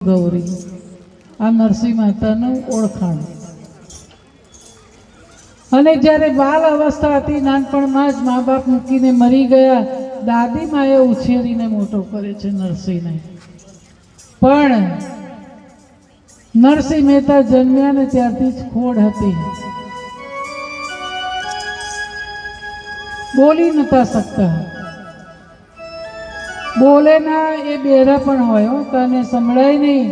ગૌરી આ નરસિંહ મહેતાનું ઓળખાણ. અને જ્યારે બાલ અવસ્થા હતી, નાનપણમાં જ મા બાપ મૂકીને મરી ગયા, દાદી માએ ઉછેરીને મોટો કરે છે નરસિંહને. પણ નરસિંહ મહેતા જન્મ્યા ને ત્યારથી જ ખોડ હતી, બોલી નતા શકતા. બોલે ના એ બેરા પણ હોય, કાને સંભળાય નહીં,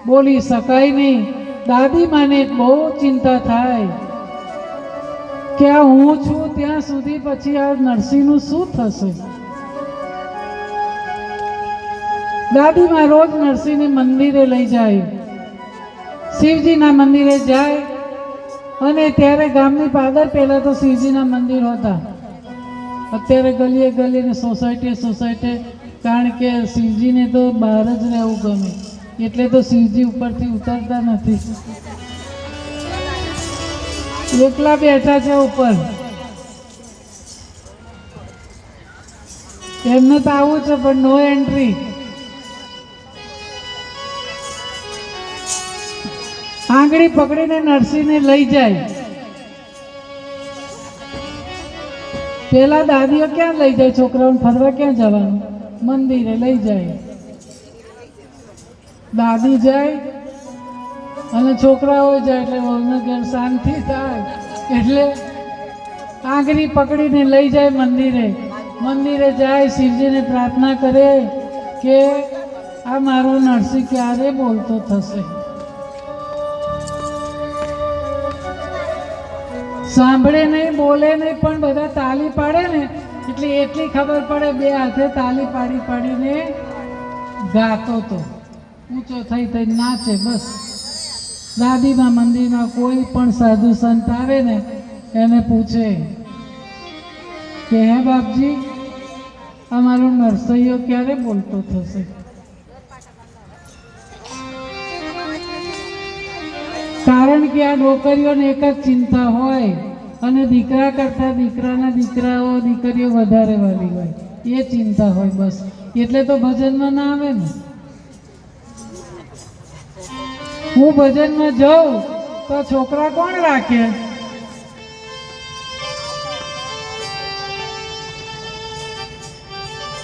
બોલી શકાય નહીં. દાદી માને બહુ ચિંતા થાય કે આ હું છું ત્યાં સુધી પછી આ નરસિંહનું શું થશે. દાદીમાં રોજ નરસિંહને મંદિરે લઈ જાય, શિવજીના મંદિરે જાય. અને ત્યારે ગામની પાદર પહેલા તો શિવજીના મંદિર હતા, અત્યારે ગલીએ ગલીએ સોસાયટી, કારણ કે શિવજીને તો બહાર જ રહેવું ગમે, એટલે તો શિવજી ઉપરથી ઉતરતા નથી, એકલા બેઠા છે ઉપર. એમને તો આવું છે પણ નો એન્ટ્રી. આંગળી પકડીને નરસિંહને લઈ જાય. પેલા દાદીઓ ક્યાં લઈ જાય છોકરાઓને ફરવા? ક્યાં જવાનું? મંદિરે લઈ જાય. દાદી જાય અને છોકરાઓ જાય, એટલે વહુને ઘેર શાંતિ થાય, એટલે આંગળી પકડીને લઈ જાય મંદિરે. મંદિરે જાય, શિવજીને પ્રાર્થના કરે કે આ મારો નરસિંહ ક્યારે બોલતો થશે. સાંભળે નહીં, બોલે નહીં, પણ બધા તાલી પાડે ને એટલે એટલી ખબર પડે, બે હાથે તાલી પાડી પાડીને ગાતો તો, ઊંચો થઈ થઈ નાચે. બસ દાદીમાં મંદિરમાં કોઈ પણ સાધુ સંત આવે ને એને પૂછે કે હે બાપજી, અમારો નરસૈયો ક્યારે બોલતો થશે? કારણ કે આ છોકરીઓને એક જ ચિંતા હોય, અને દીકરા કરતા દીકરાના દીકરીઓ વધારે વાલી હોય, એ ચિંતા હોય બસ. એટલે તો ભજનમાં ના આવે ને. હું ભજનમાં જાઉં તો છોકરા કોણ રાખે?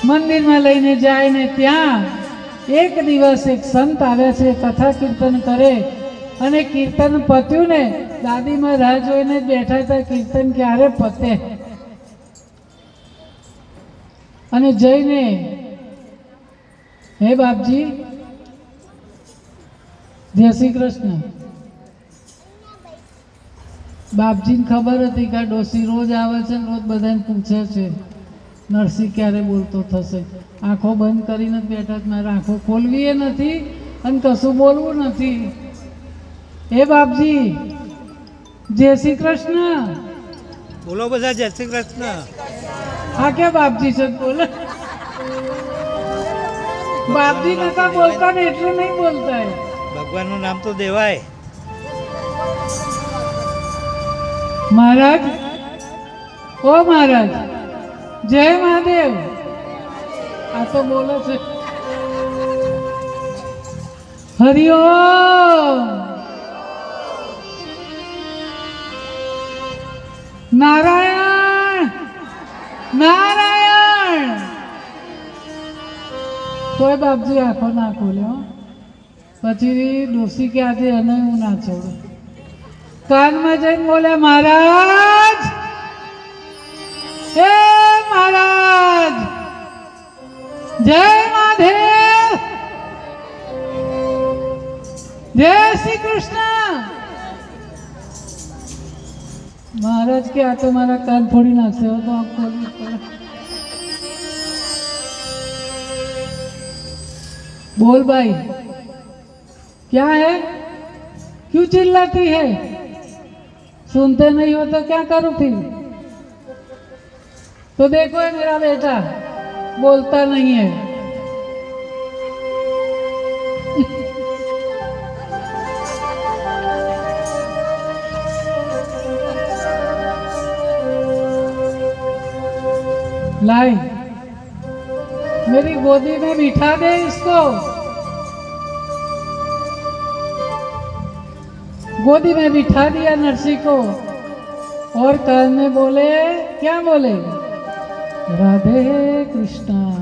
મંદિરમાં લઈને જાય ને ત્યાં એક દિવસ એક સંત આવ્યા છે, કથા કીર્તન કરે. અને કીર્તન પત્યું ને, દાદીમાં રાહ જોઈને બેઠા હતા, કીર્તન ક્યારે પતે. અને જઈને હે બાપજી, જય શ્રી કૃષ્ણ. બાપજીને ખબર હતી કે આ ડોસી રોજ આવે છે ને રોજ બધાને પૂછે છે નરસિંહ ક્યારે બોલતો થશે. આંખો બંધ કરીને જ બેઠા, મારે આંખો ખોલવી એ નથી અને કશું બોલવું નથી. હે બાપજી, જય શ્રી કૃષ્ણ. બોલો બધા જય શ્રી કૃષ્ણ. હા કે બાપજી છે બોલે? બાપજી નતા બોલતા ને એટલું નહીં બોલતા. ભગવાનનું નામ તો દેવાય. મહારાજ, ઓ મહારાજ, જય મહાદેવ. આ તો બોલે છે હરિઓમ. નારાયણ નારાયણ. તોય બાપજી આંખો ના ખોલ્યો. પછી ડોસી કે આજે એને હું ના છોડું. કાનમાં જઈને બોલ્યા, મહારાજ, હે મહારાજ, જય મહાદેવ, જય શ્રી કૃષ્ણ. મહારાજ કે આ તો મારા કાન ફોડી નાખશે, તો આંખ ખોલવી પડે. बोल भाई, क्या है? क्यों चिल्लाती है? सुनते नहीं हो तो क्या करूं फिर? तो देखो है मेरा बेटा बोलता नहीं है. लाई, मेरी गोदी में बिठा दे इसको. गोदी में बिठा दिया नरसिंह को और कान में बोले, क्या बोले? राधे कृष्णा।